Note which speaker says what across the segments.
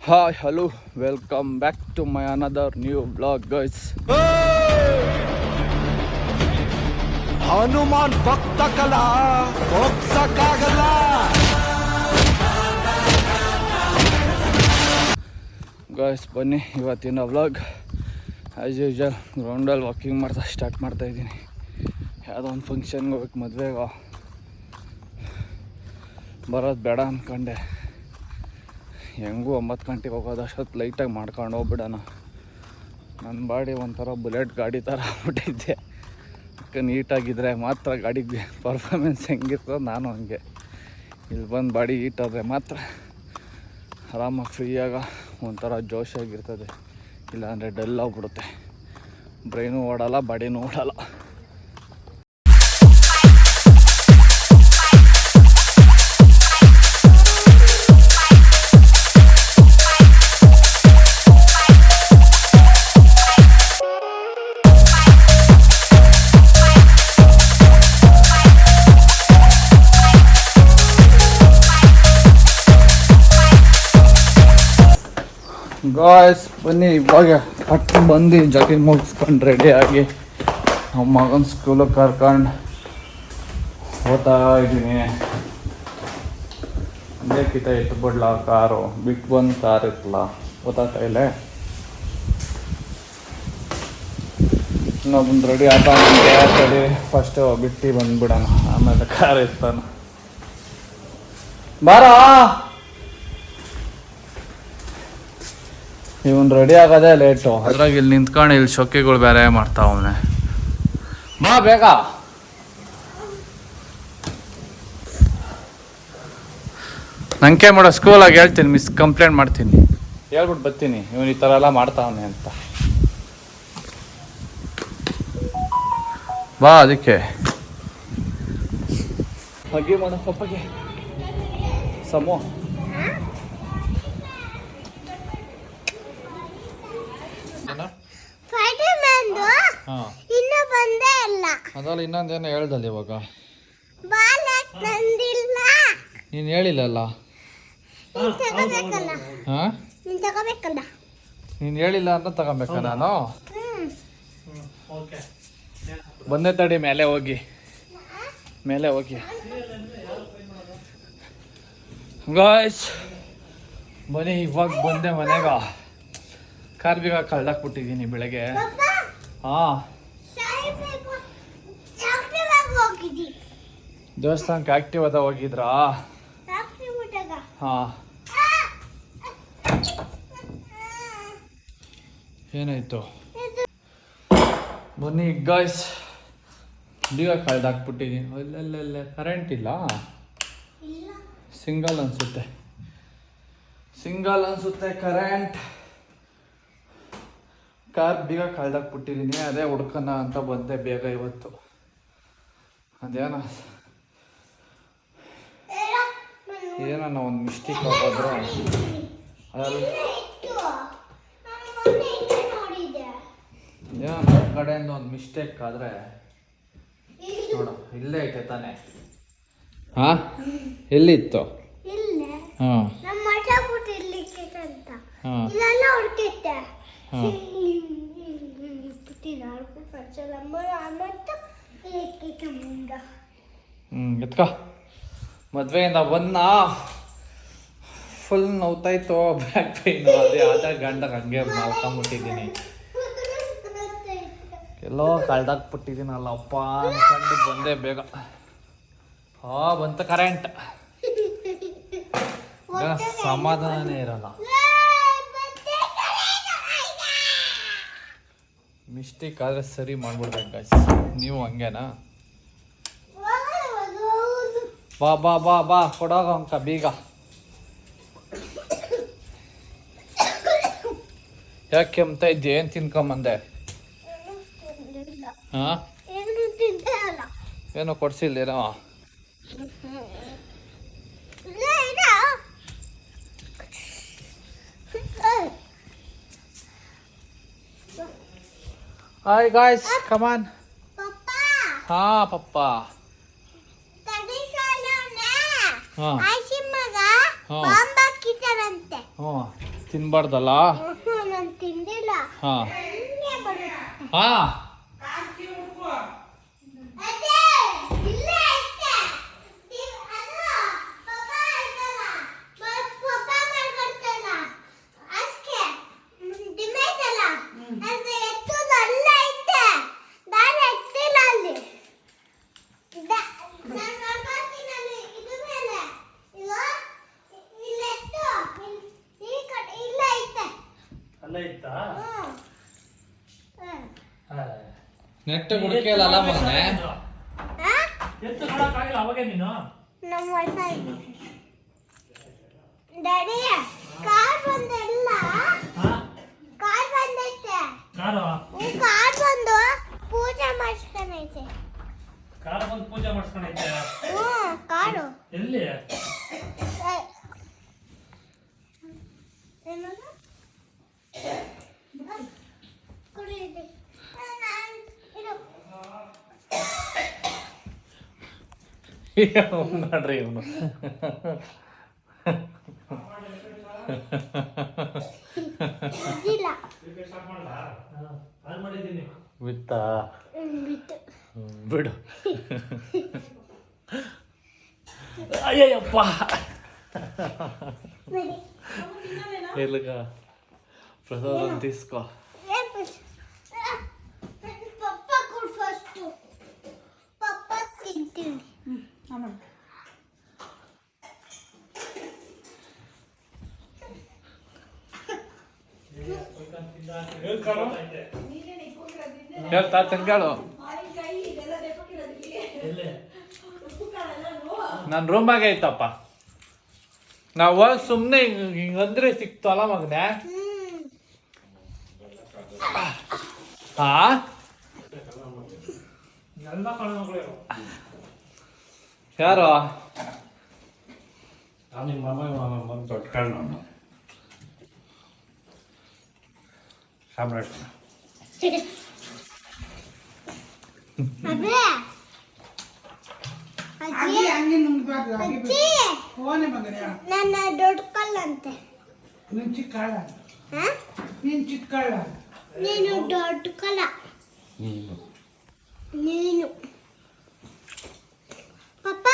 Speaker 1: Hi, hello, welcome back to my another new vlog, guys.
Speaker 2: Hanuman ಭಕ್ತ ಕಲಾ ಒಪ್ಸಕ್ಕಾಗಲ್ಲ.
Speaker 1: Guys ಬನ್ನಿ ಇವತ್ತಿನ ವ್ಲಾಗ್ ಆ್ಯಸ್ ಯೂಶಲ್ ಗ್ರೌಂಡಲ್ಲಿ ವಾಕಿಂಗ್ ಸ್ಟಾರ್ಟ್ ಮಾಡ್ತಾಯಿದ್ದೀನಿ. ಯಾವುದೋ ಒಂದು ಫಂಕ್ಷನ್ಗೆ ಹೋಗ್ಬೇಕು, ಮದುವೆಗೆ ಬರೋದು ಬೇಡ ಅಂದ್ಕೊಂಡೆ. ಹೆಂಗೂ 9 ಗಂಟೆಗೆ ಹೋಗೋದು, ಅಷ್ಟೊತ್ತು ಲೈಟಾಗಿ ಮಾಡ್ಕೊಂಡು ಹೋಗ್ಬಿಡೋಣ. ನನ್ನ ಬಾಡಿ ಒಂಥರ ಬುಲೆಟ್ ಗಾಡಿ ಥರ ಆಗ್ಬಿಟ್ಟಿದ್ದೆ. ನೀಟಾಗಿದ್ದರೆ ಮಾತ್ರ ಗಾಡಿಗೆ ಪರ್ಫಾರ್ಮೆನ್ಸ್ ಹೆಂಗಿರ್ತದೆ, ನಾನು ಹಂಗೆ. ಇಲ್ಲಿ ಬಂದು ಬಾಡಿ ಹೀಟಾದರೆ ಮಾತ್ರ ಆರಾಮಾಗಿ ಫ್ರೀಯಾಗ ಒಂಥರ ಜೋಶಾಗಿರ್ತದೆ. ಇಲ್ಲಾಂದರೆ ಡಲ್ ಆಗಿಬಿಡುತ್ತೆ, ಬ್ರೈನು ಓಡಲ್ಲ, ಬಾಡಿನೂ ಓಡಲ್ಲ. ಗಾಯ್ಸ್ ಬನ್ನಿ, ಇವಾಗ ಹಟ್ಟು ಬಂದು ಜಾಕಿಂಗ್ ಮುಗಿಸ್ಕೊಂಡು ರೆಡಿಯಾಗಿ ನಮ್ಮ ಮಗನ ಸ್ಕೂಲಿಗೆ ಕರ್ಕೊಂಡು ಹೋಗ್ತಾ ಇದ್ದೀನಿ. ಬೇಕಿತ್ತ ಇಟ್ಟು ಬಿಡ್ಲ ಕಾರು, ಬಿಟ್ಟು ಬಂದು ಕಾರ್ ಇತ್ತಲ್ಲ, ಗೊತ್ತಾಗ್ತಾ ಇಲ್ಲ. ಇನ್ನೊಬ್ಬಂದು ರೆಡಿ ಆಗ್ತಾನೆ, ಫಸ್ಟು ಬಿಟ್ಟು ಬಂದುಬಿಡೋಣ, ಆಮೇಲೆ ಕಾರ್ ಇರ್ತಾನೆ. ಬಾರ ಇವನು ರೆಡಿ ಆಗೋದೇ ಲೇಟು. ಅದ್ರಾಗ ಇಲ್ಲಿ ನಿಂತ್ಕೊಂಡು ಇಲ್ಲಿ ಶೊಕ್ಕೆಗಳು ಬೇರೆ ಮಾಡ್ತಾವನೆ. ಬಾ ಬೇಗ. ನಂಗೆ ಮಾಡೋ ಸ್ಕೂಲಾಗಿ ಹೇಳ್ತೀನಿ, ಮಿಸ್ ಕಂಪ್ಲೇಂಟ್ ಮಾಡ್ತೀನಿ, ಹೇಳ್ಬಿಟ್ಟು ಬರ್ತೀನಿ ಇವನು ಈ ಥರ ಎಲ್ಲ ಮಾಡ್ತಾವನೆ ಅಂತ. ಬಾ ಅದಕ್ಕೆ ಹಗ್ಗೆ ಮಾಡೋ ಪಪ್ಪಗೆ ಸಮೋ. ಅದಲ್ಲ ಇನ್ನೊಂದೇನೋ ಹೇಳ್ದಲ್ಲ ಇವಾಗ, ನೀನು ಹೇಳಿಲ್ಲಲ್ಲ. ಹಾಂ ನೀನು ಹೇಳಿಲ್ಲ ಅಂತ ತಗೊಬೇಕಾ ನಾನು? ಬಂದೆ ತಡಿ, ಮೇಲೆ ಹೋಗಿ ಗಾಯ್ಸ್ ಬನ್ನಿ. ಇವಾಗ ಬಂದೆ ಮನೆಗ. ಕಾರ್ ಬೇಗ ಕಳ್ದಾಕ್ಬಿಟ್ಟಿದ್ದೀನಿ ಬೆಳಗ್ಗೆ. ಹಾಂ, ದೇವಸ್ಥಾನಕ್ಕೆ ಆಕ್ಟಿವ್ ಅದ ಹೋಗಿದ್ರಾ? ಹಾಂ, ಏನಾಯ್ತು? ಬನ್ನಿ ಗಾಯ್ಸ್, ಬೀಗ ಕಳ್ದಾಕ್ಬಿಟ್ಟಿದ್ದೀನಿ. ಅಲ್ಲಲ್ಲೇ ಕರೆಂಟ್ ಇಲ್ಲ, ಸಿಂಗಲ್ ಅನ್ಸುತ್ತೆ ಕರೆಂಟ್. ಕಾರ್ ಬೀಗ ಕಳ್ದಾಕ್ಬಿಟ್ಟಿದ್ದೀನಿ, ಅದೇ ಹುಡ್ಕೋಣ ಅಂತ ಬಂದೆ ಬೇಗ ಇವತ್ತು. ಅದೇನೋ ಒಂದು ಮಿಸ್ಟೇಕ್ ಆಗೋದ್ರು ಅದ್ರಲ್ಲಿ ಏನೋ ನಮ್ಮ ಕಡೆಯಿಂದ ಒಂದು ಮಿಸ್ಟೇಕ್ ಆದರೆ ನೋಡು, ಇಲ್ಲೇ ಐತೆ ತಾನೆ. ಹಾಂ, ಎಲ್ಲಿತ್ತು? ಹಾಂ ಹಾಂ ಎತ್ಕ. ಮದುವೆಯಿಂದ ಬಂದ ಫುಲ್ ನೋವ್ತಾಯಿತ್ತು, ಬ್ಯಾಕ್ ಪೈನು. ಅದೇ ಆದ ಗಂಡ ಹಂಗೆ ಮಲ್ಕೊಂಬಿಟ್ಟಿದ್ದೀನಿ. ಎಲ್ಲೋ ಕಳ್ದಾಕ್ಬಿಟ್ಟಿದ್ದೀನಲ್ಲ ಅಪ್ಪ ಅನ್ಕೊಂಡು ಬಂದೆ ಬೇಗ. ಬಂತ ಕರೆಂಟ್, ಸಮಾಧಾನನೇ ಇರಲ್ಲ. ಮಿಸ್ಟೇಕ್ ಆದರೆ ಸರಿ ಮಾಡ್ಬಿಡ್ಬೇಕು ಗಾಯ್ಸ್. ನೀವು ಹಂಗೇನಾ? ಬಾ ಬಾ ಬಾ ಬಾ ಕೊಡೋಗ ಅಂಕ ಬೀಗ. ಯಾಕೆ ಕೆಮ್ತಾ ಇದ್ದೆ? ಏನು ತಿನ್ಕೊಂಬಂದೆ? ಹಾಂ, ಏನೋ ಕೊಡ್ಸಿಲ್ಲೇನೋ? Hi guys, come on. Papa. हाँ पप्पा. हाँ.
Speaker 3: ಆಶಿಮಗ ಬಾಂಬ್ ಹಾಕಿತಾರಂತೆ.
Speaker 1: ತಿನ್ಬಾರ್ದಲ್ಲ.
Speaker 3: ನಾನು ತಿಂದಿಲ್ಲ.
Speaker 1: ಹಾ
Speaker 3: ಇಲ್ಲೇ ಬರುತ್ತೆ.
Speaker 1: ಹಾ
Speaker 3: ಅದೇ ಇಲ್ಲೇ ಐತೆ. ಅದು ಪಪ್ಪ ಐತಲ್ಲ, ಪಪ್ಪ ಮಾಡ್ಕೊಡ್ತಲ್ಲ ಅಷ್ಟೇ ದಿಮೇತಲ್ಲ, ಅದು ಎತ್ತುದು ಅಲ್ಲೇ ಐತೆ. ನಾನು ಎತ್ತಿಲ್ಲ ಅಲ್ಲಿ. ನಾನು ನೋಡ್ಕೊತೀನಿ ಅಲ್ಲಿ ಇದು ಮೇಲೆ. ಇಲ್ಲೋ ಇಲ್ಲಿ ಎತ್ತು ಈ ಕಡೆ ಇಲ್ಲೇ ಐತೆ.
Speaker 4: ಅಲ್ಲ ಇತ್ತಾ
Speaker 1: ನೆಟ್ಟ ಗುಡಿಕೆಲ್ಲ ಮಗನೆ.
Speaker 4: ಎತ್ತು ನೋಡಕ್ಕಾಗಿಲ್ಲ ಅವಾಗೆ ನೀನು.
Speaker 3: ನಮ್ಮ ವೈಫೈ ಡ್ಯಾಡಿ ಕಾರ್ ಬಂದಿಲ್ಲ. ಕಾರ್ ಬಂದೈತೆ.
Speaker 4: ಕಾರು
Speaker 3: ಕಾರ್ ಬಂದು ಪೂಜೆ ಮಾಡಿಸ್ಕೊಂಡೈತೆ.
Speaker 4: ಕಾರು ಬಂದು ಪೂಜೆ ಮಾಡಿಸ್ಕೊಂಡೈತೆ.
Speaker 3: ಕಾರು
Speaker 4: ಎಲ್ಲಿ?
Speaker 3: ಏನದು ಕುಡಿಯಿದೆ.
Speaker 1: ನೋಡ್ರಿ ಇವನು
Speaker 3: ಇಲ್ಲ
Speaker 4: ಆನ್ ಮಾಡಿದ್ದೀನಿ.
Speaker 1: ಬಿತ್ತಾ
Speaker 3: ಬಿಟ್ಟು
Speaker 1: ಬಿಡು. ಅಯ್ಯಪ್ಪ
Speaker 3: ನೋಡಿ.
Speaker 1: ಎಲ್ಗ ಪ್ರಸಾದ తీసుకో.
Speaker 3: ಪಪ್ಪ ಕೊಡು ಫಸ್ಟು. ಪಪ್ಪ ತಿಂತೀನಿ.
Speaker 1: ಹೇಳ್ತಾ ತಂಗಾಳು
Speaker 4: ಎಲ್ಲಿ?
Speaker 1: ನನ್ನ ರೂಮಾಗೆ ಐತಪ್ಪ. ನಾವು ಹೋಗಿ ಸುಮ್ಮನೆ ಹಿಂಗಂದ್ರೆ ಸಿಕ್ತಲ್ಲ ಮಗನೆ. ಹಾ
Speaker 4: ಎಲ್ಲ ಕಣ್ಣುಗಳು
Speaker 1: ಯಾರು?
Speaker 4: ನಿಮ್ಮ ಮಾಮ ದೊಡ್ಡ ಕಣ್ಣು ಸಾಮ್ರಾಟ್.
Speaker 3: ಅದೇ ಅಜ್ಜಿ ಅಜ್ಜಿ ನನ್ನ ದೊಡ್ಡ ಕಲ್ಲಂತೆ.
Speaker 5: ನೀನು ಚಿಕ್ಕ ಕಾಳ.
Speaker 3: ಹಾ?
Speaker 5: ನೀನು ಚಿಕ್ಕ ಕಾಳ.
Speaker 3: ನೀನು ದೊಡ್ಡ ಕಲ್ಲ. ನೀನು ಪಪ್ಪ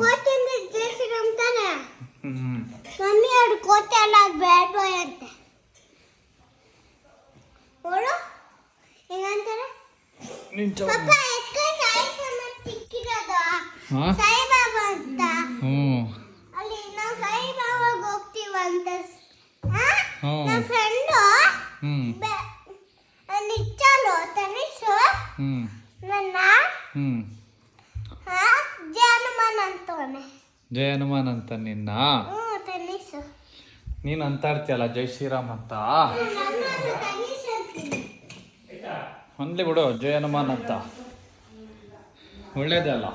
Speaker 3: ಕೋತಿಂದ ಜೇಸಿ ನಂಬ್ತಾನೆ. ಮಮ್ಮಿ ಅವ್ರು ಕೋತಿ ಅಲ್ಲ ಬ್ಯಾಡ್ ಬಾಯ್ ಅಂತೆ. ನೋಡು ಹೆಂಗಂತಾರೆ. ಪಪ್ಪ ಎಕ್ಕ ಸಾಯಿಸಮ್ಮ ಸಿಕ್ಕಿರೋದು ಸಾಯಿಬಾಬಾ ಅಂತ. ಅಲ್ಲಿ ನಾವು ಸಾಯಿಬಾಬಾಗ ಹೋಗ್ತೀವಂತ. ನಮ್ಮ ಫ್ರೆಂಡು ನಿಚ್ಚಲು ತನಿಸು ನನ್ನ ಜಯನುಮಾನ್ ಅಂತವನೆ.
Speaker 1: ಜಯನುಮಾನ್ ಅಂತ ನಿನ್ನ
Speaker 3: ತನಿಸು
Speaker 1: ನೀನು ಅಂತ ಇರ್ತೀಯಲ್ಲ ಜೈ ಶ್ರೀರಾಮ್ ಅಂತ.
Speaker 3: ತನಿಸು ಅಂತೀನಿ.
Speaker 1: ಅನ್ಲಿ ಬಿಡು ಜಯನುಮಾನ್ ಅಂತ. ಒಳ್ಳೇದೇ ಅಲ್ಲ.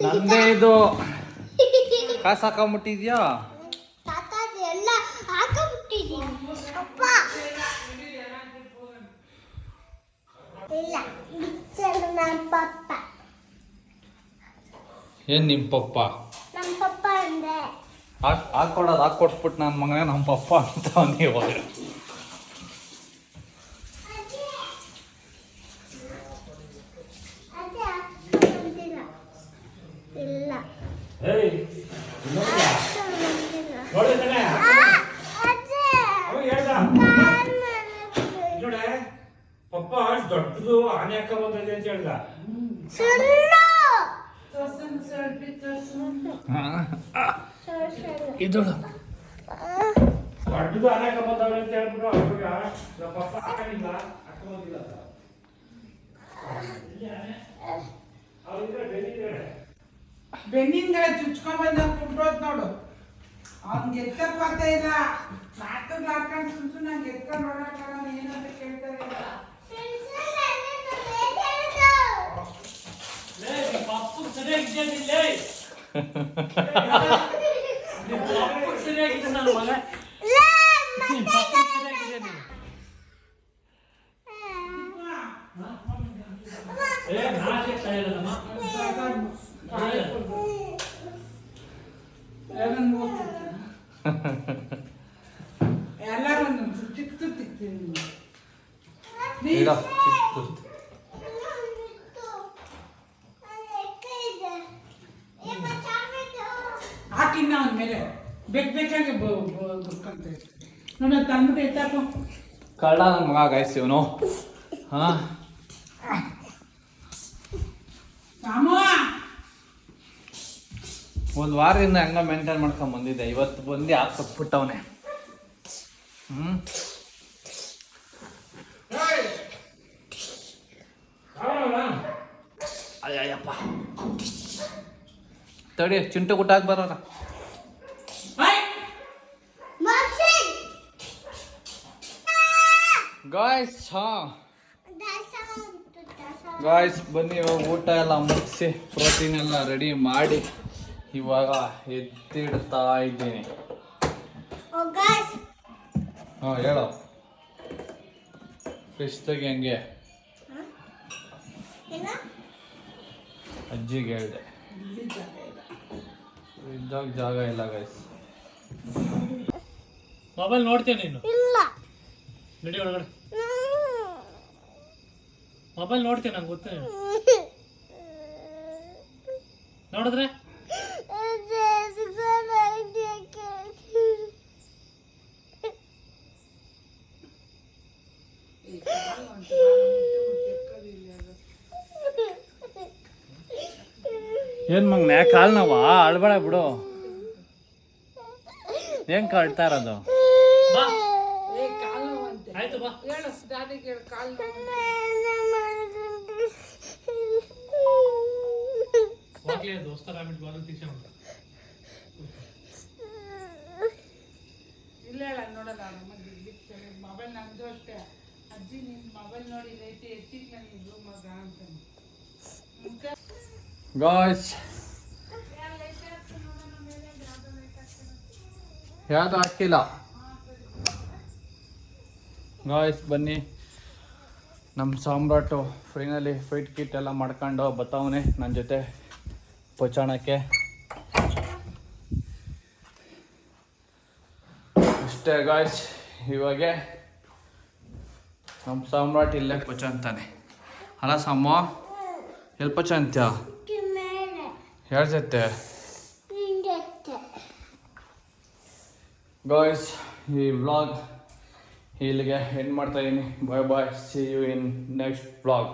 Speaker 1: ನಂದೇ ಇದು ಕಾಸು ಹಾಕೊಂಬಿಟ್ಟಿದ್ಯಾ?
Speaker 3: ತಾತ ಎಲ್ಲ ಹಾಕೊಂಡ್ಬಿಟ್ಟಿದ್ದೀನಿ ಅಪ್ಪ. ಇಲ್ಲ ಬಿಚ್ಚಲು ನಮ್ಮ ಪಪ್ಪ.
Speaker 1: ಏನ್ ನಿಮ್ಮ ಪಪ್ಪ?
Speaker 3: ನಮ್ಮ ಪಪ್ಪ ಅಂದೆ.
Speaker 1: ಹಾಕೊಡೋದು ಹಾಕೊಟ್ಬಿಟ್ಟು ನನ್ನ ಮಗನೇ ನಮ್ಮ ಪಪ್ಪ ಅಂತ ನೀವು.
Speaker 3: ಇಲ್ಲ
Speaker 4: ಏಯ್ ನೋಡಿ ತಾನೆ ಅವ ಹೇಳ್ದ ನೋಡೆ ಪಪ್ಪ ದೊಡ್ಡದು ಆನೆ ಹಾಕ ಬಂದಿದೆ ಅಂತ ಹೇಳ್ದ.
Speaker 1: ಇದು
Speaker 4: ದೊಡ್ಡದು ಆನೆ ಹಾಕ ಬಂದವ್ರೆ ಅಂತ ಹೇಳ್ಬಿಟ್ಟು ಅವ್ರಿಗೆ ನಮ್ಮ ಪಪ್ಪ ಹಾಕೊಂಡಿಲ್ಲ ಹಾಕ ಬಂದಿಲ್ಲ ಅವ್ರಿದ್ರೆ ಬೆಳಿತಾರೆ.
Speaker 5: ಬೆನ್ನಿನ ಚುಚ್ಕೊಂಬಂದ ಕುಂಟೋದ್ ನೋಡು. ಅವ್ನಿಗೆ ಎತ್ತಕ್ ಬರ್ತಾ ಇಲ್ಲ. ನಾಟಕ ಹಾಕೊಂಡು ಸುಮ್ಸು ನಂಗೆ ಎತ್ಕೊಂಡು ಓಡಾಡ್ತಾರ ಏನಂತ ಕೇಳ್ತಾರೆ.
Speaker 4: ಪಪ್ಪು ಸರಿಯಾಗಿದ್ದಿಲ್ಲ. ಪಪ್ಪು ಸರಿಯಾಗಿದೆ ನನ್ನ ಮಗ. ಪಪ್ಪು ಸರಿಯಾಗಿದೆ ನೀನು. ನಾಟಕ ಸರಿಯಾಗಲ್ಲಮ್ಮ.
Speaker 5: ಎಲ್ಲರೂ ಒಂದೊಂದು ಚಿಕ್ಕ ತಿಕ್ತೀನಿ
Speaker 1: ಇಡ ಚಿಕ್ಕ
Speaker 3: ಇನ್ನೊಂದಿತ್ತು. ಅಲ್ಲಿ ಎಕ್ಕೆ ಇದೆ. ಈಗ ಚಾಕ್ಲೇಟು.
Speaker 5: ಹಾಕಿನ್ನ ಅವನ ಮೇಲೆ ಬೇಕಾಗಿ ಬುರ್ಕಂತ ನೋಡಿ ತಂದ್ಬಿಟ್ಟು ಎತ್ತಾಕು
Speaker 1: ಕಳ್ಳ ನನ್ನ ಮಗ ಗಾಯ್ಸ್ ಇವನು. ಹಾಂ
Speaker 5: ರಾಮು
Speaker 1: ಒಂದು ವಾರದಿಂದ ಹೆಂಗ ಮೇಂಟೈನ್ ಮಾಡ್ಕೊಂಡ್ ಬಂದಿದ್ದೆ, ಇವತ್ತು ಬಂದು ಹಾಕ್ಬಿಟ್ಟವನೆ. ಅಯ್ಯಪ್ಪ ತಡಿ ಚಿಂಟು ಗುಟ್ಟಾಕ್ ಬರೋಣ.
Speaker 3: ಬಾಕ್ಸಿಂಗ್.
Speaker 1: ಗಾಯ್ಸ್
Speaker 3: ದಾಸ ಉಂಟು, ದಾಸ.
Speaker 1: ಗಾಯ್ಸ್ ಬನ್ನಿ, ಇವಾಗ ಊಟ ಎಲ್ಲ ಮುಗಿಸಿ ಪ್ರೋಟೀನ್ ಎಲ್ಲ ರೆಡಿ ಮಾಡಿ ಇವಾಗ ಎತ್ತಿಡ್ತಾ ಇದ್ದೀನಿ.
Speaker 3: ಓ ಗಾಯ್ಸ್.
Speaker 1: ಹಾಂ ಹೇಳೋ. ಶಿಸ್ತಾಗಿ ಹಂಗೆ
Speaker 3: ಏನು?
Speaker 1: ಅಜ್ಜಿಗೆ ಹೇಳಿದೆ, ಇದ್ದಾಗ ಜಾಗ ಇಲ್ಲ ಗೈಸ್.
Speaker 4: ಮೊಬೈಲ್ ನೋಡ್ತೀಯ ನೀನು?
Speaker 3: ಇಲ್ಲ.
Speaker 4: ನಡಿ ಒಳಗಡೆ. ಮೊಬೈಲ್ ನೋಡ್ತೀಯ, ನಂಗೆ ಗೊತ್ತು. ನೋಡಿದ್ರೆ
Speaker 1: ಏನು ಮಗನೆ ಕಾಲು ನೋವಾ? ಅಳ್ಬೇಡ ಬಿಡು. ಹೆಂಗೆ ಕಳ್ತಾ ಇರೋದು?
Speaker 4: ಬಾ,
Speaker 5: ಏ ಕಾಲು ನೋವಂತೆ
Speaker 4: ಆಯ್ತು ಬಾ.
Speaker 5: ಹೇಳು ದಾದಿಗೆ ಹೇಳು ಕಾಲು
Speaker 4: ಹೋಗ್ಲಿ ದೋಸ್ತರ ಆಗ್ಬಿಟ್ಟು ಬಾಗಿಲು ತೀಕ್ಷೆ ಉಂಟು.
Speaker 5: ಇಲ್ಲ ಹೇಳ ನೋಡಲ್ಲ ಮೊಬೈಲ್ ನಂದು ಅಷ್ಟೇ. ಅಜ್ಜಿ ನಿನ್ನ ಮೊಬೈಲ್ ನೋಡಿ ರೈತಿ ಎತ್ತಿಕ್ ನನಗೆ ಮಗ ಅಂತಾನೆ.
Speaker 1: ಗಾಯ್ಸ್ ಯಾವುದು ಹಾಕಿಲ್ಲ. ಗಾಯ್ಸ್ ಬನ್ನಿ, ನಮ್ಮ ಸಾಮ್ರಾಟು ಫೈನಲಿ ಫೈಟ್ ಕಿಟ್ ಎಲ್ಲ ಮಾಡ್ಕೊಂಡು ಬತ್ತವನೆ ನನ್ನ ಜೊತೆ ಪಚಾಣಕ್ಕೆ. ಅಷ್ಟೇ ಗಾಯ್ಸ್, ಇವಾಗೆ ನಮ್ಮ ಸಾಮ್ರಾಟ್ ಇಲ್ಲೇ ಪಚ ಅಂತಾನೆ. ಅಲ್ಲ ಸಾಮ, ಎಲ್ಲಿ ಪಚ ಅಂತ್ಯ?
Speaker 3: ಮೇಲೆ
Speaker 1: ಯಾರ ಜೊತೆ?
Speaker 3: ಹಿಂಗತ್ತೆ.
Speaker 1: ಗಾಯ್ಸ್ ಈ ವ್ಲಾಗ್ ಇಲ್ಲಿಗೆ ಎಂಡ್ ಮಾಡ್ತಾ ಇದ್ದೀನಿ. Bye bye, see you in next vlog.